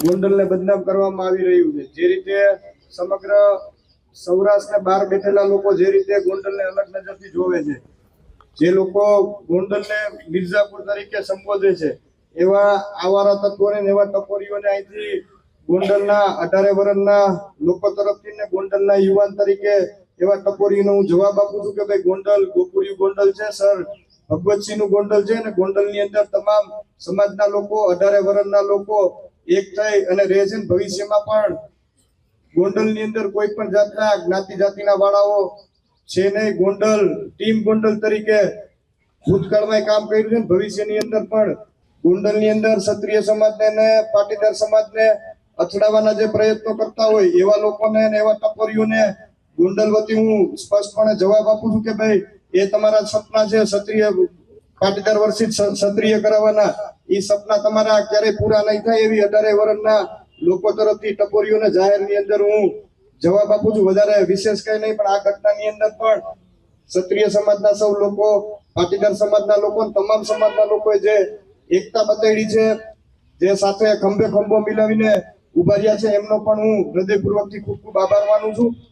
ગોંડલને બદનામ કરવામાં આવી રહ્યું છે। જે રીતે સમગ્ર સૌરાષ્ટ્રને બહાર બેઠેલા લોકો જે રીતે ગોંડલને અલગ નજરથી જોવે છે, જે લોકો ગોંડલને મિર્ઝાપુર તરીકે સંબોધે છે, એવા આવારા તત્વોને એવા ટપોરીઓને અહીંથી ગોંડલના 18 વર્ષના લોકો તરફથી ને ગોંડલના યુવાન તરીકે એવા ટપોરીનો હું જવાબ આપું છું કે ભાઈ ગોંડલ ગોકુળિયું ગોંડલ છે સર, ભગવતસિંહનું ગોંડલ છે ને ગોંડલની અંદર તમામ સમાજના લોકો 18 વર્ષના લોકો એક થઈ અને રહે છે। ભવિષ્યમાં પણ ગોંડલની અંદર કોઈ પણ જાતના જ્ઞાતિ જાતિના વાળાઓ છે નહીં। ગોંડલ ટીમ ગોંડલ તરીકે ભૂતકાળમાં કામ કર્યું છે। ભવિષ્યની અંદર પણ ગોંડલની અંદર ક્ષત્રિય સમાજને અને પાટીદાર સમાજને અથડાવવાના જે પ્રયત્નો કરતા હોય એવા લોકોને અને એવા ટપોરીઓને ગોંડલ વતી હું સ્પષ્ટપણે જવાબ આપું છું કે ભાઈ એ તમારા સપના છે ક્ષત્રિય પાટીદાર વર્ષિત ક્ષત્રિય કરાવવાના, એ સપના તમારા ક્યારેય પૂરા નહીં થાય એવી 18 વર્ષના લોકો તરફથી ટપોરીઓને જાહેરની અંદર હું જવાબ આપું છું। વધારે વિશેષ કઈ નહીં, પણ આ ઘટનાની અંદર પણ ક્ષત્રિય સમાજના સૌ લોકો, પાટીદાર સમાજના લોકો, તમામ સમાજના લોકોએ જે એકતા બતાવી છે, જે સાથે ખંભે ખંભો મિલાવીને ઉભા રહ્યા છે, એમનો પણ હું હૃદયપૂર્વકથી ખૂબ ખૂબ આભાર માનું છું।